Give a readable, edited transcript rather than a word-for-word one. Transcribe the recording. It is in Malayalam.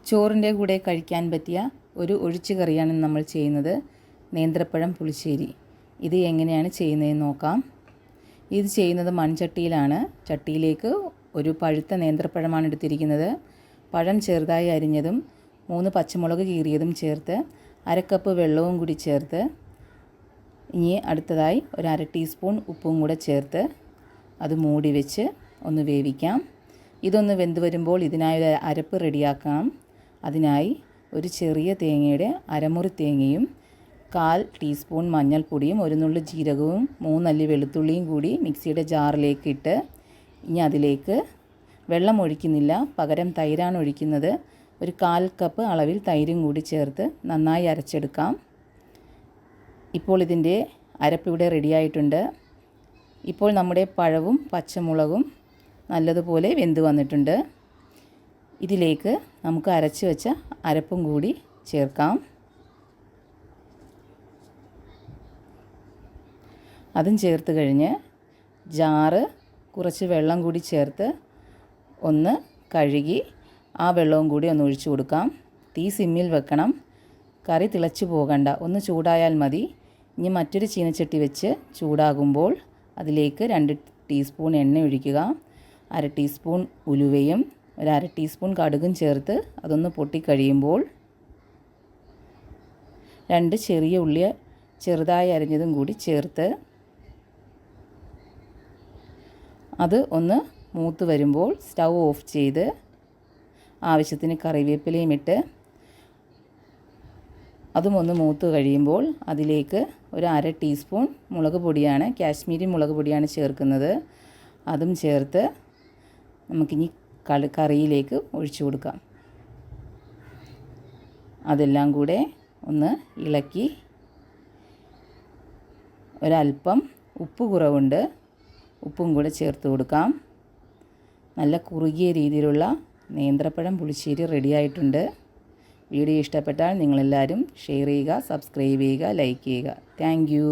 ചോറിൻ്റെ കൂടെ കഴിക്കാൻ പറ്റിയ ഒരു ഒഴിച്ചു കറിയാണ് നമ്മൾ ചെയ്യുന്നത്. നേന്ത്രപ്പഴം പുളിശ്ശേരി. ഇത് എങ്ങനെയാണ് ചെയ്യുന്നതെന്ന് നോക്കാം. ഇത് ചെയ്യുന്നത് മൺചട്ടിയിലാണ്. ചട്ടിയിലേക്ക് ഒരു പഴുത്ത നേന്ത്രപ്പഴമാണ് എടുത്തിരിക്കുന്നത്. പഴം ചെറുതായി അരിഞ്ഞതും 3 പച്ചമുളക് കീറിയതും ചേർത്ത് 1/2 കപ്പ് വെള്ളവും കൂടി ചേർത്ത് ഇനി അടുത്തതായി ഒരു 1/2 ടീസ്പൂൺ ഉപ്പും കൂടെ ചേർത്ത് അത് മൂടി വെച്ച് ഒന്ന് വേവിക്കാം. ഇതൊന്ന് വെന്ത് വരുമ്പോൾ ഇതിനായി ഒരു അരപ്പ് റെഡിയാക്കണം. അതിനായി ഒരു ചെറിയ തേങ്ങയുടെ അരമുറി തേങ്ങയും 1/4 ടീസ്പൂൺ മഞ്ഞൾപ്പൊടിയും 1 നുള്ളു ജീരകവും 3 അല്ലി വെളുത്തുള്ളിയും കൂടി മിക്സിയുടെ ജാറിലേക്ക് ഇട്ട് ഇനി അതിലേക്ക് വെള്ളം ഒഴിക്കുന്നില്ല, പകരം തൈരാണ് ഒഴിക്കുന്നത്. ഒരു 1/4 കപ്പ് അളവിൽ തൈരും കൂടി ചേർത്ത് നന്നായി അരച്ചെടുക്കാം. ഇപ്പോൾ ഇതിൻ്റെ അരപ്പ് ഇവിടെ റെഡിയായിട്ടുണ്ട്. ഇപ്പോൾ നമ്മുടെ പഴവും പച്ചമുളകും നല്ലതുപോലെ വെന്ത് വന്നിട്ടുണ്ട്. ഇതിലേക്ക് നമുക്ക് അരച്ച് വെച്ച അരപ്പും കൂടി ചേർക്കാം. അതും ചേർത്ത് കഴിഞ്ഞ് ജാറ് കുറച്ച് വെള്ളം കൂടി ചേർത്ത് ഒന്ന് കഴുകി ആ വെള്ളവും കൂടി ഒന്ന് ഒഴിച്ചു കൊടുക്കാം. തീ സിമ്മിൽ വെക്കണം. കറി തിളച്ചു പോകണ്ട, ഒന്ന് ചൂടായാൽ മതി. ഇനി മറ്റൊരു ചീനച്ചട്ടി വെച്ച് ചൂടാകുമ്പോൾ അതിലേക്ക് 2 ടീസ്പൂൺ എണ്ണ ഒഴിക്കുക. 1/2 ടീസ്പൂൺ ഉലുവയും 1/2 ടീസ്പൂൺ കടുകും ചേർത്ത് അതൊന്ന് പൊട്ടിക്കഴിയുമ്പോൾ 2 ചെറിയ ഉള്ളി ചെറുതായി അരിഞ്ഞതും കൂടി ചേർത്ത് അത് ഒന്ന് മൂത്ത് വരുമ്പോൾ സ്റ്റൗ ഓഫ് ചെയ്ത് ആവശ്യത്തിന് കറിവേപ്പിലയും ഇട്ട് അതും ഒന്ന് മൂത്ത് കഴിയുമ്പോൾ അതിലേക്ക് ഒരു 1/2 ടീസ്പൂൺ മുളക് പൊടിയാണ്, കാശ്മീരി മുളക് പൊടിയാണ് ചേർക്കുന്നത്. അതും ചേർത്ത് നമുക്കിനി കറിയിലേക്ക് ഒഴിച്ചു കൊടുക്കാം. അതെല്ലാം കൂടെ ഒന്ന് ഇളക്കി ഒരല്പം ഉപ്പ് കുറവുണ്ട്, ഉപ്പും കൂടെ ചേർത്ത് കൊടുക്കാം. നല്ല കുറുകിയ രീതിയിലുള്ള നേന്ത്രപ്പഴം പുളിശ്ശേരി റെഡിയായിട്ടുണ്ട്. വീഡിയോ ഇഷ്ടപ്പെട്ടാൽ നിങ്ങളെല്ലാവരും ഷെയർ ചെയ്യുക, സബ്സ്ക്രൈബ് ചെയ്യുക, ലൈക്ക് ചെയ്യുക. Thank you.